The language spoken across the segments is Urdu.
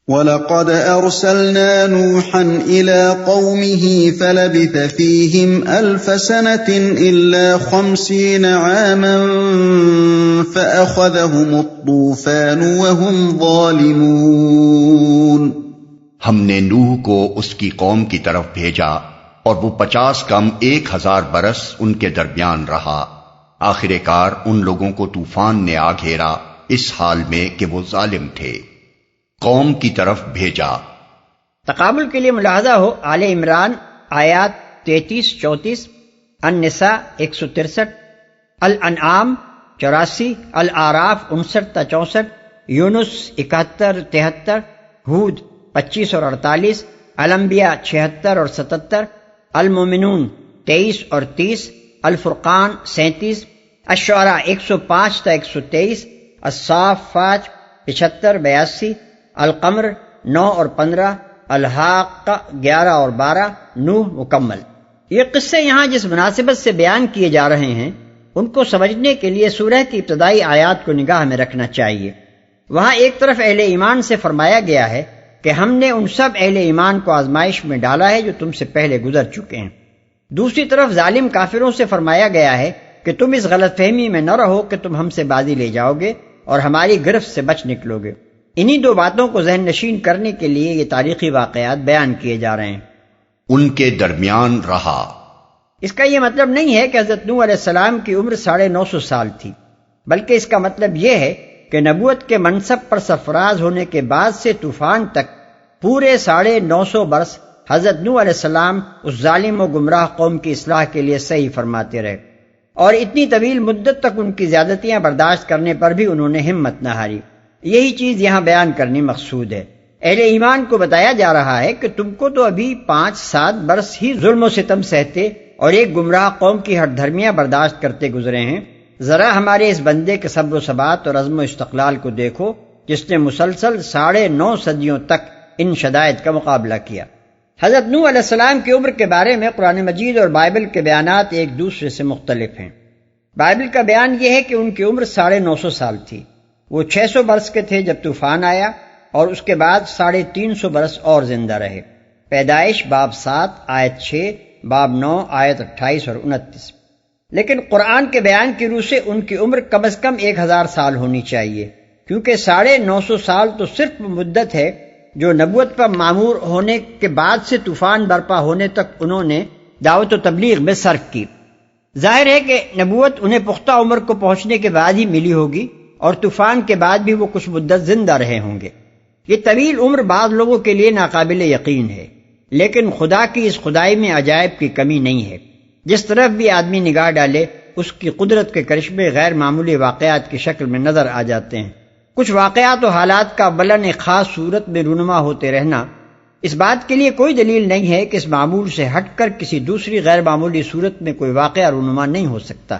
وَلَقَدْ أَرْسَلْنَا نُوحًا إِلَىٰ قَوْمِهِ فَلَبِثَ فِيهِمْ أَلْفَ سَنَةٍ إِلَّا 50 عَامًا فَأَخَذَهُمُ الطُّوفَانُ وَهُمْ ظَالِمُونَ۔ ہم نے نوح کو اس کی قوم کی طرف بھیجا اور وہ 50 کم 1000 برس ان کے درمیان رہا۔ آخر کار ان لوگوں کو طوفان نے آ گھیرا اس حال میں کہ وہ ظالم تھے۔ قوم کی طرف بھیجا۔ تقابل کے لیے ملاحظہ ہو، آل عمران آیات 33-34، النساء 163، الانعام 84، الاعراف 59-64، یونس 71-73، ہود 25 اور 48، الانبیاء 76 اور 77، المومنون 23 اور 30، الفرقان 37، الشعراء 105-123، الصافات 75-82، القمر 9 اور 15، الحاقہ 11 اور 12، نوح مکمل۔ یہ قصے یہاں جس مناسبت سے بیان کیے جا رہے ہیں ان کو سمجھنے کے لیے سورہ کی ابتدائی آیات کو نگاہ میں رکھنا چاہیے۔ وہاں ایک طرف اہل ایمان سے فرمایا گیا ہے کہ ہم نے ان سب اہل ایمان کو آزمائش میں ڈالا ہے جو تم سے پہلے گزر چکے ہیں۔ دوسری طرف ظالم کافروں سے فرمایا گیا ہے کہ تم اس غلط فہمی میں نہ رہو کہ تم ہم سے بازی لے جاؤ گے اور ہماری گرفت سے بچ نکلو گے۔ انہی دو باتوں کو ذہن نشین کرنے کے لیے یہ تاریخی واقعات بیان کیے جا رہے ہیں۔ ان کے درمیان رہا، اس کا یہ مطلب نہیں ہے کہ حضرت نوح علیہ السلام کی عمر 950 سال تھی، بلکہ اس کا مطلب یہ ہے کہ نبوت کے منصب پر سرفراز ہونے کے بعد سے طوفان تک پورے 950 برس حضرت نوح علیہ السلام اس ظالم و گمراہ قوم کی اصلاح کے لیے صحیح فرماتے رہے، اور اتنی طویل مدت تک ان کی زیادتیاں برداشت کرنے پر بھی انہوں نے ہمت نہ ہاری۔ یہی چیز یہاں بیان کرنی مقصود ہے۔ اہل ایمان کو بتایا جا رہا ہے کہ تم کو تو ابھی 5-7 برس ہی ظلم و ستم سہتے اور ایک گمراہ قوم کی ہٹ دھرمیاں برداشت کرتے گزرے ہیں، ذرا ہمارے اس بندے کے صبر و ثبات اور عزم و استقلال کو دیکھو جس نے مسلسل 9.5 صدیوں تک ان شدائد کا مقابلہ کیا۔ حضرت نوح علیہ السلام کی عمر کے بارے میں قرآن مجید اور بائبل کے بیانات ایک دوسرے سے مختلف ہیں۔ بائبل کا بیان یہ ہے کہ ان کی عمر 950 سال تھی۔ وہ 600 برس کے تھے جب طوفان آیا، اور اس کے بعد 350 برس اور زندہ رہے۔ پیدائش باب 7 آیت 6، باب 9 آیت 28 اور 29۔ لیکن قرآن کے بیان کی روح سے ان کی عمر کم از کم 1000 سال ہونی چاہیے، کیونکہ 950 سال تو صرف مدت ہے جو نبوت پر معمور ہونے کے بعد سے طوفان برپا ہونے تک انہوں نے دعوت و تبلیغ میں صرف کی۔ ظاہر ہے کہ نبوت انہیں پختہ عمر کو پہنچنے کے بعد ہی ملی ہوگی، اور طوفان کے بعد بھی وہ کچھ مدت زندہ رہے ہوں گے۔ یہ طویل عمر بعض لوگوں کے لیے ناقابل یقین ہے، لیکن خدا کی اس خدائی میں عجائب کی کمی نہیں ہے۔ جس طرف بھی آدمی نگاہ ڈالے اس کی قدرت کے کرشمے غیر معمولی واقعات کی شکل میں نظر آ جاتے ہیں۔ کچھ واقعات و حالات کا اولاً ایک خاص صورت میں رونما ہوتے رہنا اس بات کے لیے کوئی دلیل نہیں ہے کہ اس معمول سے ہٹ کر کسی دوسری غیر معمولی صورت میں کوئی واقعہ رونما نہیں ہو سکتا۔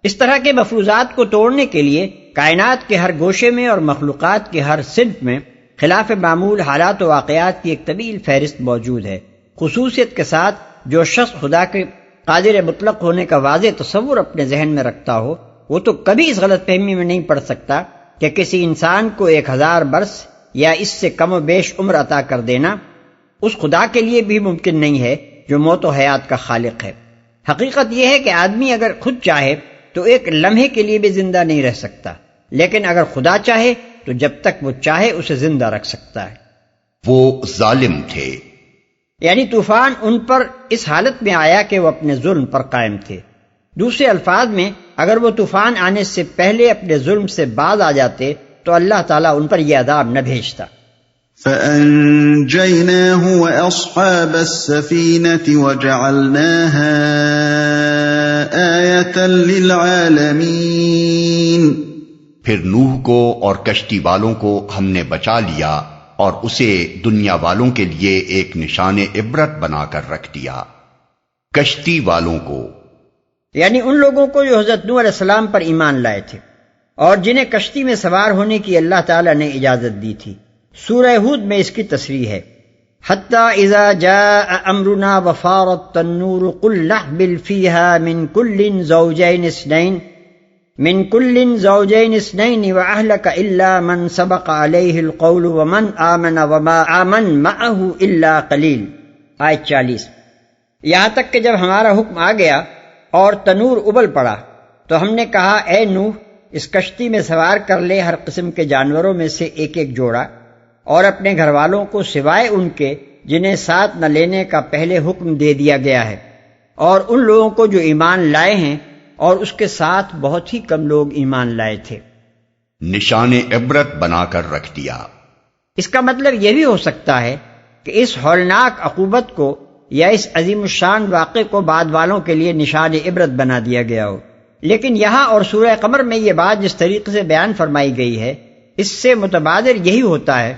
اس طرح کے مفروضات کو توڑنے کے لیے کائنات کے ہر گوشے میں اور مخلوقات کے ہر صنف میں خلاف معمول حالات و واقعات کی ایک طویل فہرست موجود ہے۔ خصوصیت کے ساتھ جو شخص خدا کے قادر مطلق ہونے کا واضح تصور اپنے ذہن میں رکھتا ہو، وہ تو کبھی اس غلط فہمی میں نہیں پڑ سکتا کہ کسی انسان کو 1000 برس یا اس سے کم و بیش عمر عطا کر دینا اس خدا کے لیے بھی ممکن نہیں ہے جو موت و حیات کا خالق ہے۔ حقیقت یہ ہے کہ آدمی اگر خود چاہے تو ایک لمحے کے لیے بھی زندہ نہیں رہ سکتا، لیکن اگر خدا چاہے تو جب تک وہ چاہے اسے زندہ رکھ سکتا ہے۔ وہ ظالم تھے، یعنی طوفان ان پر اس حالت میں آیا کہ وہ اپنے ظلم پر قائم تھے۔ دوسرے الفاظ میں اگر وہ طوفان آنے سے پہلے اپنے ظلم سے باز آ جاتے تو اللہ تعالیٰ ان پر یہ عذاب نہ بھیجتا۔ فَأَنجَيْنَاهُ وَأَصْحَابَ السَّفِينَةِ وَجَعَلْنَاهَا آيَةً لِلْعَالَمِينَ۔ پھر نوح کو اور کشتی والوں کو ہم نے بچا لیا اور اسے دنیا والوں کے لیے ایک نشان عبرت بنا کر رکھ دیا۔ کشتی والوں کو یعنی ان لوگوں کو جو حضرت نوح علیہ السلام پر ایمان لائے تھے اور جنہیں کشتی میں سوار ہونے کی اللہ تعالیٰ نے اجازت دی تھی۔ سورہ ہود میں اس کی تصریح ہے، حتی اذا جاء امرنا وفارت التنور قل نحمل فیہا من کل زوجین اثنین من کل زوجین اثنین واہلک الا من سبق علیہ القول ومن آمن وما آمن معہ الا قلیل. آیت 40. یہاں تک کہ جب ہمارا حکم آ گیا اور تنور ابل پڑا تو ہم نے کہا اے نوح اس کشتی میں سوار کر لے ہر قسم کے جانوروں میں سے ایک ایک جوڑا، اور اپنے گھر والوں کو سوائے ان کے جنہیں ساتھ نہ لینے کا پہلے حکم دے دیا گیا ہے، اور ان لوگوں کو جو ایمان لائے ہیں، اور اس کے ساتھ بہت ہی کم لوگ ایمان لائے تھے. نشان عبرت بنا کر رکھ دیا. اس کا مطلب یہ بھی ہو سکتا ہے کہ اس ہولناک عقوبت کو یا اس عظیم الشان واقعے کو بعد والوں کے لیے نشان عبرت بنا دیا گیا ہو، لیکن یہاں اور سورہ قمر میں یہ بات جس طریقے سے بیان فرمائی گئی ہے اس سے متبادر یہی ہوتا ہے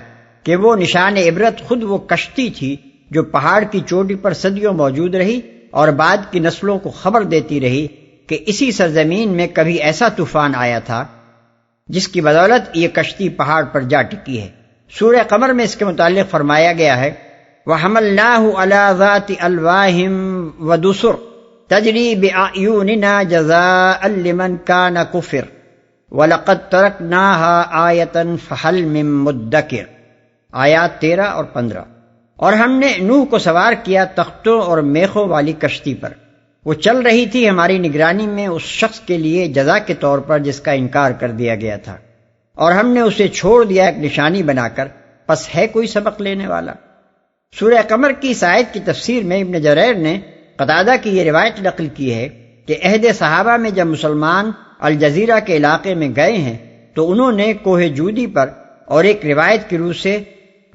کہ وہ نشان عبرت خود وہ کشتی تھی جو پہاڑ کی چوٹی پر صدیوں موجود رہی اور بعد کی نسلوں کو خبر دیتی رہی کہ اسی سرزمین میں کبھی ایسا طوفان آیا تھا جس کی بدولت یہ کشتی پہاڑ پر جا ٹکی ہے. سورہ قمر میں اس کے متعلق فرمایا گیا ہے وَحَمَلْنَاهُ عَلَى ذَاتِ أَلْوَاحٍ وَدُسُرٍ تَجْرِي بِأَعْيُنِنَا جَزَاءً لِمَنْ كَانَ كُفِرَ وَلَقَدْ تَرَكْنَاهَا آيَةً فَهَلْ مِن مُدَّكِرٍ. آیات 13 اور 15. اور ہم نے نوح کو سوار کیا تختوں اور میخوں والی کشتی پر، وہ چل رہی تھی ہماری نگرانی میں اس شخص کے لیے جزا کے طور پر جس کا انکار کر دیا گیا تھا، اور ہم نے اسے چھوڑ دیا ایک نشانی بنا کر، پس ہے کوئی سبق لینے والا. سورہ قمر کی اس آیت کی تفسیر میں ابن جریر نے قتادہ کی یہ روایت نقل کی ہے کہ عہد صحابہ میں جب مسلمان الجزیرہ کے علاقے میں گئے ہیں تو انہوں نے کوہ جودی پر اور ایک روایت کی روح سے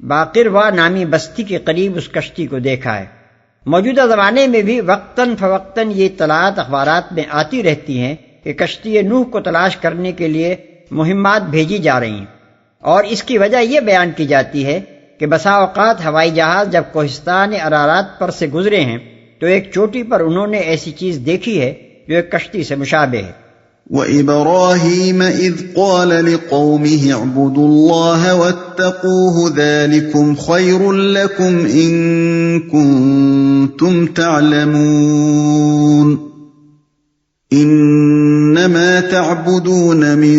باقروا نامی بستی کے قریب اس کشتی کو دیکھا ہے. موجودہ زمانے میں بھی وقتاً فوقتاً یہ اطلاعات اخبارات میں آتی رہتی ہیں کہ کشتی نوح کو تلاش کرنے کے لیے مہمات بھیجی جا رہی ہیں، اور اس کی وجہ یہ بیان کی جاتی ہے کہ بسا اوقات ہوائی جہاز جب کوہستان ارارات پر سے گزرے ہیں تو ایک چوٹی پر انہوں نے ایسی چیز دیکھی ہے جو ایک کشتی سے مشابہ ہے. وَإِبْرَاهِيمَ إِذْ قَالَ لِقَوْمِهِ اعْبُدُوا اللَّهَ وَاتَّقُوهُ ذَلِكُمْ خَيْرٌ لَكُمْ إِن كُنتُمْ تَعْلَمُونَ إِنَّمَا تَعْبُدُونَ مِن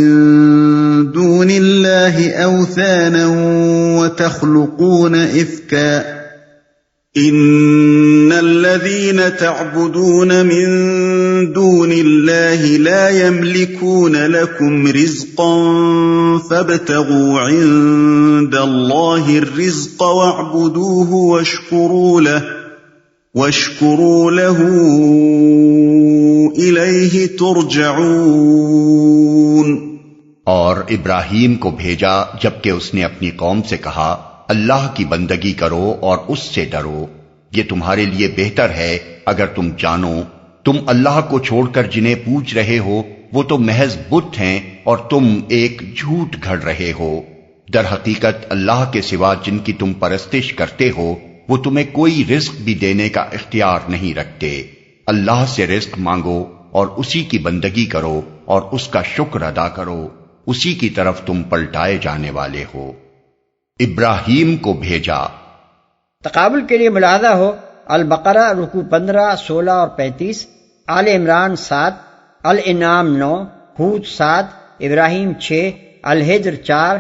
دُونِ اللَّهِ أَوْثَانًا وَتَخْلُقُونَ إِفْكًا إِنَّ الَّذِينَ تَعْبُدُونَ مِن دُونِ اللَّهِ لَا يَمْلِكُونَ لَكُمْ رِزْقًا فَابْتَغُوا عِندَ اللَّهِ الرِّزْقَ وَاعْبُدُوهُ وَاشْكُرُوا لَهُ إِلَيْهِ تُرْجَعُونَ. اور ابراہیم کو بھیجا جبکہ اس نے اپنی قوم سے کہا اللہ کی بندگی کرو اور اس سے ڈرو، یہ تمہارے لیے بہتر ہے اگر تم جانو تم اللہ کو چھوڑ کر جنہیں پوج رہے ہو وہ تو محض بت ہیں اور تم ایک جھوٹ گھڑ رہے ہو. در حقیقت اللہ کے سوا جن کی تم پرستش کرتے ہو وہ تمہیں کوئی رزق بھی دینے کا اختیار نہیں رکھتے. اللہ سے رزق مانگو اور اسی کی بندگی کرو اور اس کا شکر ادا کرو، اسی کی طرف تم پلٹائے جانے والے ہو. ابراہیم کو بھیجا. تقابل کے لیے ملاحظہ ہو البقرہ رکوع 15، 16 اور 35، آل عمران 7، الانعام 9، ہود 7، ابراہیم 6، الحجر 4،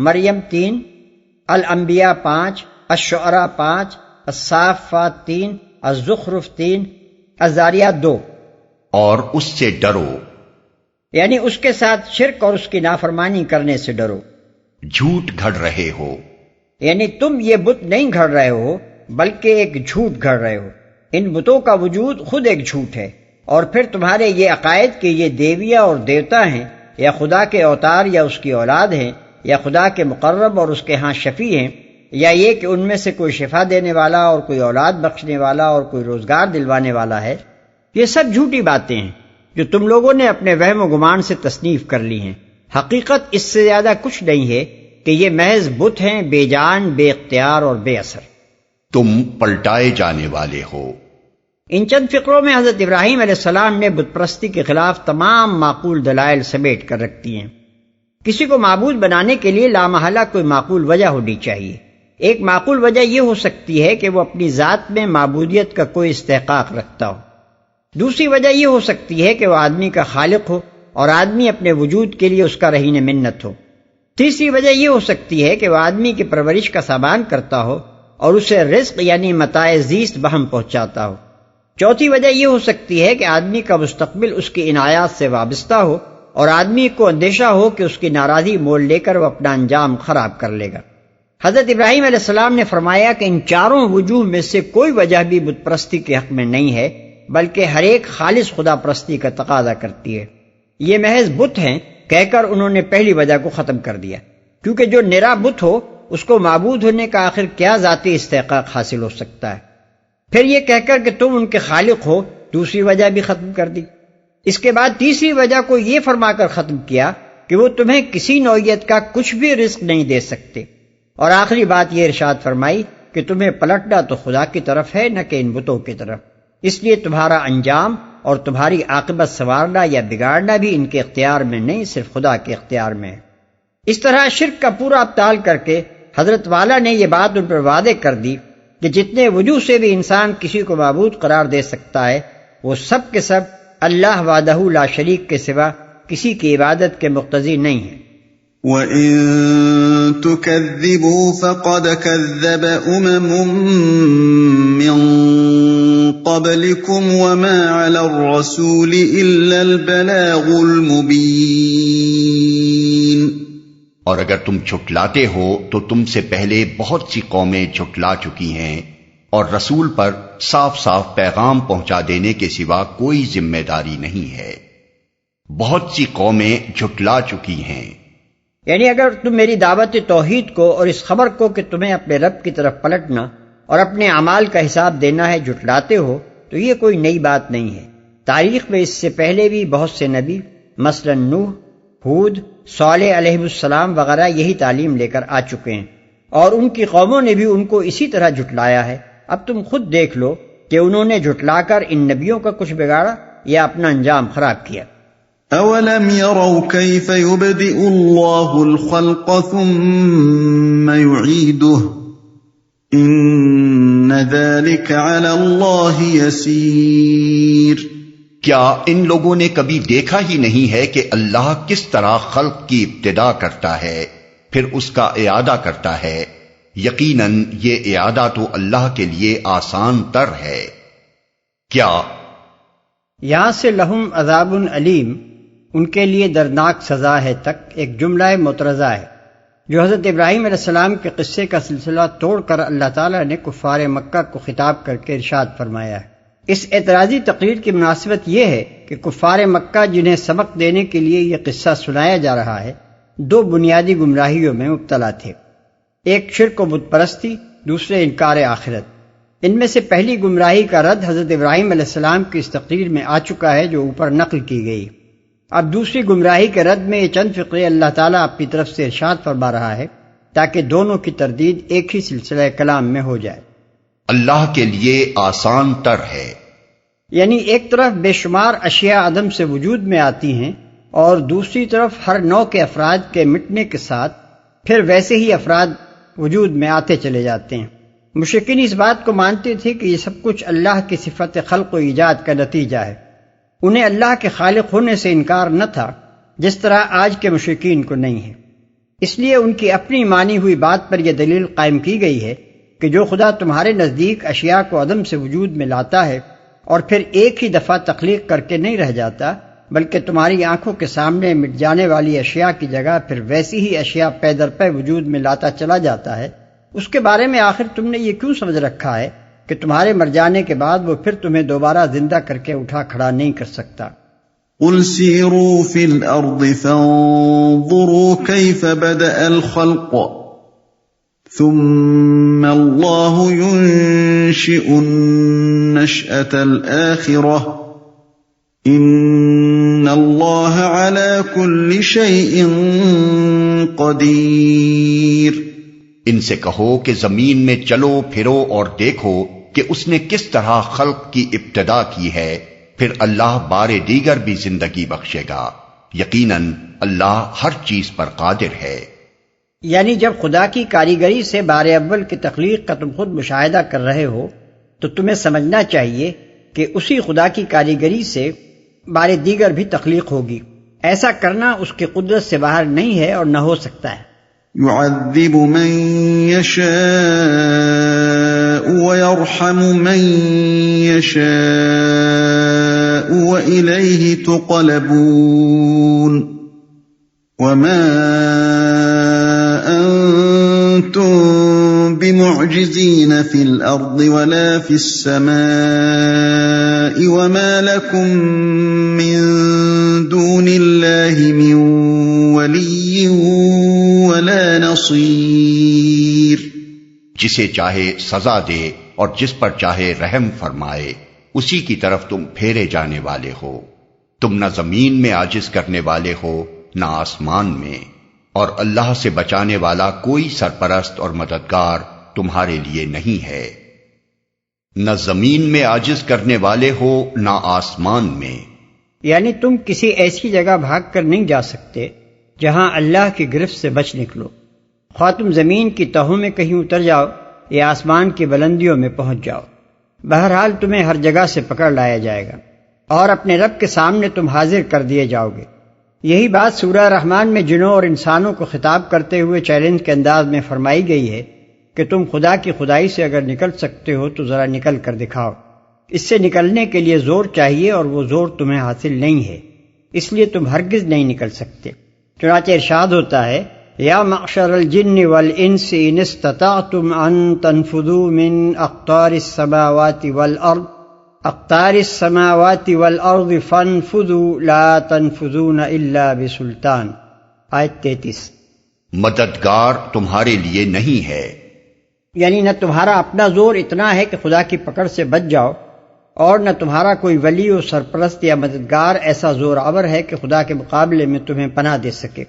مریم 3، الانبیاء 5، الشعراء 5، الصافات 3، الزخرف 3، الذاریات 2. اور اس سے ڈرو، یعنی اس کے ساتھ شرک اور اس کی نافرمانی کرنے سے ڈرو. جھوٹ گھڑ رہے ہو، یعنی تم یہ بت نہیں گھڑ رہے ہو بلکہ ایک جھوٹ گھڑ رہے ہو. ان بتوں کا وجود خود ایک جھوٹ ہے، اور پھر تمہارے یہ عقائد کہ یہ دیویا اور دیوتا ہیں یا خدا کے اوتار یا اس کی اولاد ہیں یا خدا کے مقرب اور اس کے ہاں شفیع ہیں، یا یہ کہ ان میں سے کوئی شفا دینے والا اور کوئی اولاد بخشنے والا اور کوئی روزگار دلوانے والا ہے، یہ سب جھوٹی باتیں ہیں جو تم لوگوں نے اپنے وہم و گمان سے تصنیف کر لی ہیں. حقیقت اس سے زیادہ کچھ نہیں ہے کہ یہ محض بت ہیں بے جان، بے اختیار اور بے اثر. تم پلٹائے جانے والے ہو. ان چند فقروں میں حضرت ابراہیم علیہ السلام نے بت پرستی کے خلاف تمام معقول دلائل سمیٹ کر رکھ دی ہیں. کسی کو معبود بنانے کے لیے لامحالہ کوئی معقول وجہ ہونی چاہیے. ایک معقول وجہ یہ ہو سکتی ہے کہ وہ اپنی ذات میں معبودیت کا کوئی استحقاق رکھتا ہو. دوسری وجہ یہ ہو سکتی ہے کہ وہ آدمی کا خالق ہو اور آدمی اپنے وجود کے لیے اس کا رہین منت ہو۔ تیسری وجہ یہ ہو سکتی ہے کہ وہ آدمی کی پرورش کا سامان کرتا ہو اور اسے رزق یعنی متاع زیست بہم پہنچاتا ہو۔ چوتھی وجہ یہ ہو سکتی ہے کہ آدمی کا مستقبل اس کی عنایات سے وابستہ ہو اور آدمی کو اندیشہ ہو کہ اس کی ناراضی مول لے کر وہ اپنا انجام خراب کر لے گا۔ حضرت ابراہیم علیہ السلام نے فرمایا کہ ان چاروں وجوہ میں سے کوئی وجہ بھی بت پرستی کے حق میں نہیں ہے، بلکہ ہر ایک خالص خدا پرستی کا تقاضا کرتی ہے۔ یہ محض بت ہیں کہہ کر انہوں نے پہلی وجہ کو ختم کر دیا، کیونکہ جو نرا بت ہو اس کو معبود ہونے کا آخر کیا ذاتی استحقاق حاصل ہو سکتا ہے۔ پھر یہ کہہ کر کہ تم ان کے خالق ہو، دوسری وجہ بھی ختم کر دی۔ اس کے بعد تیسری وجہ کو یہ فرما کر ختم کیا کہ وہ تمہیں کسی نوعیت کا کچھ بھی رزق نہیں دے سکتے، اور آخری بات یہ ارشاد فرمائی کہ تمہیں پلٹنا تو خدا کی طرف ہے نہ کہ ان بتوں کی طرف، اس لیے تمہارا انجام اور تمہاری عاقبت سنوارنا یا بگاڑنا بھی ان کے اختیار میں نہیں، صرف خدا کے اختیار میں ہے۔ اس طرح شرک کا پورا ابطال کر کے حضرت والا نے یہ بات ان پر واضح کر دی کہ جتنے وجوہ سے بھی انسان کسی کو معبود قرار دے سکتا ہے وہ سب کے سب اللہ وحدہ لا شریک کے سوا کسی کی عبادت کے مقتضی نہیں ہیں۔ وَإِن تُكَذِّبُوا فَقَدْ كَذَّبَ أُمَمٌ مِّن قَبْلِكُمْ وَمَا عَلَى الرَّسُولِ إِلَّا الْبَلَاغُ الْمُبِينُ۔ اور اگر تم جھٹلاتے ہو تو تم سے پہلے بہت سی قومیں جھٹلا چکی ہیں، اور رسول پر صاف صاف پیغام پہنچا دینے کے سوا کوئی ذمہ داری نہیں ہے۔ بہت سی قومیں جھٹلا چکی ہیں، یعنی اگر تم میری دعوت توحید کو اور اس خبر کو کہ تمہیں اپنے رب کی طرف پلٹنا اور اپنے اعمال کا حساب دینا ہے جھٹلاتے ہو تو یہ کوئی نئی بات نہیں ہے۔ تاریخ میں اس سے پہلے بھی بہت سے نبی مثلا نوح، ہود، صالح علیہ السلام وغیرہ یہی تعلیم لے کر آ چکے ہیں، اور ان کی قوموں نے بھی ان کو اسی طرح جھٹلایا ہے۔ اب تم خود دیکھ لو کہ انہوں نے جھٹلا کر ان نبیوں کا کچھ بگاڑا یا اپنا انجام خراب کیا۔ أَوَلَمْ يَرَوْا كَيْفَ يُبْدِئُ اللَّهُ الْخَلْقَ ثُمَّ يُعِيدُهُ إِنَّ ذَلِكَ عَلَى اللَّهِ يَسِيرٌ۔ کیا ان لوگوں نے کبھی دیکھا ہی نہیں ہے کہ اللہ کس طرح خلق کی ابتدا کرتا ہے پھر اس کا اعادہ کرتا ہے؟ یقیناً یہ اعادہ تو اللہ کے لیے آسان تر ہے۔ کیا یہاں سے لہم عذاب علیم، ان کے لیے دردناک سزا ہے تک، ایک جملہ مترضہ ہے جو حضرت ابراہیم علیہ السلام کے قصے کا سلسلہ توڑ کر اللہ تعالیٰ نے کفار مکہ کو خطاب کر کے ارشاد فرمایا ہے۔ اس اعتراضی تقریر کی مناسبت یہ ہے کہ کفار مکہ جنہیں سبق دینے کے لیے یہ قصہ سنایا جا رہا ہے دو بنیادی گمراہیوں میں مبتلا تھے، ایک شرک و بت پرستی، دوسرے انکار آخرت۔ ان میں سے پہلی گمراہی کا رد حضرت ابراہیم علیہ السلام کی اس تقریر میں آ چکا ہے جو اوپر نقل کی گئی۔ اب دوسری گمراہی کے رد میں یہ چند فقرے اللہ تعالیٰ اپنی طرف سے ارشاد فرما رہا ہے تاکہ دونوں کی تردید ایک ہی سلسلہ کلام میں ہو جائے۔ اللہ کے لیے آسان تر ہے، یعنی ایک طرف بے شمار اشیاء عدم سے وجود میں آتی ہیں اور دوسری طرف ہر نوع کے افراد کے مٹنے کے ساتھ پھر ویسے ہی افراد وجود میں آتے چلے جاتے ہیں۔ مشرکین اس بات کو مانتے تھے کہ یہ سب کچھ اللہ کی صفت خلق و ایجاد کا نتیجہ ہے، انہیں اللہ کے خالق ہونے سے انکار نہ تھا جس طرح آج کے مشرکین کو نہیں ہے۔ اس لیے ان کی اپنی مانی ہوئی بات پر یہ دلیل قائم کی گئی ہے کہ جو خدا تمہارے نزدیک اشیاء کو عدم سے وجود میں لاتا ہے اور پھر ایک ہی دفعہ تخلیق کر کے نہیں رہ جاتا بلکہ تمہاری آنکھوں کے سامنے مٹ جانے والی اشیاء کی جگہ پھر ویسی ہی اشیاء پے در پے وجود میں لاتا چلا جاتا ہے، اس کے بارے میں آخر تم نے یہ کیوں سمجھ رکھا ہے کہ تمہارے مر جانے کے بعد وہ پھر تمہیں دوبارہ زندہ کر کے اٹھا کھڑا نہیں کر سکتا؟ قُلْ سِيرُوا فِي الْأَرْضِ فَانظُرُوا كَيْفَ بَدَأَ الْخَلْقَ ثُمَّ اللَّهُ يُنشِئُ النَّشْأَةَ الْآخِرَةَ إِنَّ اللَّهَ عَلَى كُلِّ شَيْءٍ قَدِيرٌ۔ ان سے کہو کہ زمین میں چلو پھرو اور دیکھو کہ اس نے کس طرح خلق کی ابتدا کی ہے، پھر اللہ بار دیگر بھی زندگی بخشے گا، یقیناً اللہ ہر چیز پر قادر ہے۔ یعنی جب خدا کی کاریگری سے بار اول کی تخلیق کا تم خود مشاہدہ کر رہے ہو تو تمہیں سمجھنا چاہیے کہ اسی خدا کی کاریگری سے بار دیگر بھی تخلیق ہوگی۔ ایسا کرنا اس کی قدرت سے باہر نہیں ہے اور نہ ہو سکتا ہے۔ يعذب من يشاء ويرحم من يشاء وإليه تقلبون وما أنتم بمعجزين في الأرض ولا في السماء وما لكم من دون الله من ولي ولا نصير۔ جسے چاہے سزا دے اور جس پر چاہے رحم فرمائے، اسی کی طرف تم پھیرے جانے والے ہو۔ تم نہ زمین میں عاجز کرنے والے ہو نہ آسمان میں، اور اللہ سے بچانے والا کوئی سرپرست اور مددگار تمہارے لیے نہیں ہے۔ نہ زمین میں عاجز کرنے والے ہو نہ آسمان میں، یعنی تم کسی ایسی جگہ بھاگ کر نہیں جا سکتے جہاں اللہ کی گرفت سے بچ نکلو، خواہ تم زمین کی تہوں میں کہیں اتر جاؤ یا آسمان کی بلندیوں میں پہنچ جاؤ، بہرحال تمہیں ہر جگہ سے پکڑ لایا جائے گا اور اپنے رب کے سامنے تم حاضر کر دیے جاؤ گے۔ یہی بات سورہ رحمان میں جنوں اور انسانوں کو خطاب کرتے ہوئے چیلنج کے انداز میں فرمائی گئی ہے کہ تم خدا کی خدائی سے اگر نکل سکتے ہو تو ذرا نکل کر دکھاؤ۔ اس سے نکلنے کے لیے زور چاہیے اور وہ زور تمہیں حاصل نہیں ہے، اس لیے تم ہرگز نہیں نکل سکتے۔ چنانچہ ارشاد ہوتا ہے یا معشر الجن والانس ان استطعتم ان تنفذوا من اقطار السماوات والارض فانفذوا لا تنفذون الا بسلطان۔ آیت 33۔ مددگار تمہارے لیے نہیں ہے، یعنی نہ تمہارا اپنا زور اتنا ہے کہ خدا کی پکڑ سے بچ جاؤ، اور نہ تمہارا کوئی ولی و سرپرست یا مددگار ایسا زور آور ہے کہ خدا کے مقابلے میں تمہیں پناہ دے سکے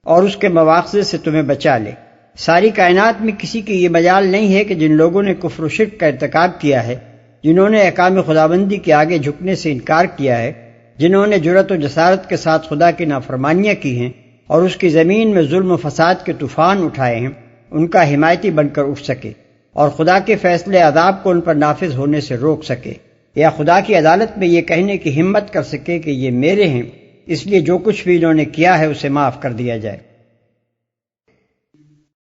اور اس کے مواخذے سے تمہیں بچا لے۔ ساری کائنات میں کسی کی یہ مجال نہیں ہے کہ جن لوگوں نے کفر و شرک کا ارتکاب کیا ہے، جنہوں نے احکام خداوندی کے آگے جھکنے سے انکار کیا ہے، جنہوں نے جرأت و جسارت کے ساتھ خدا کی نافرمانیاں کی ہیں اور اس کی زمین میں ظلم و فساد کے طوفان اٹھائے ہیں، ان کا حمایتی بن کر اٹھ سکے اور خدا کے فیصلے عذاب کو ان پر نافذ ہونے سے روک سکے، یا خدا کی عدالت میں یہ کہنے کی ہمت کر سکے کہ یہ میرے ہیں، اس لیے جو کچھ بھی انہوں نے کیا ہے اسے معاف کر دیا جائے۔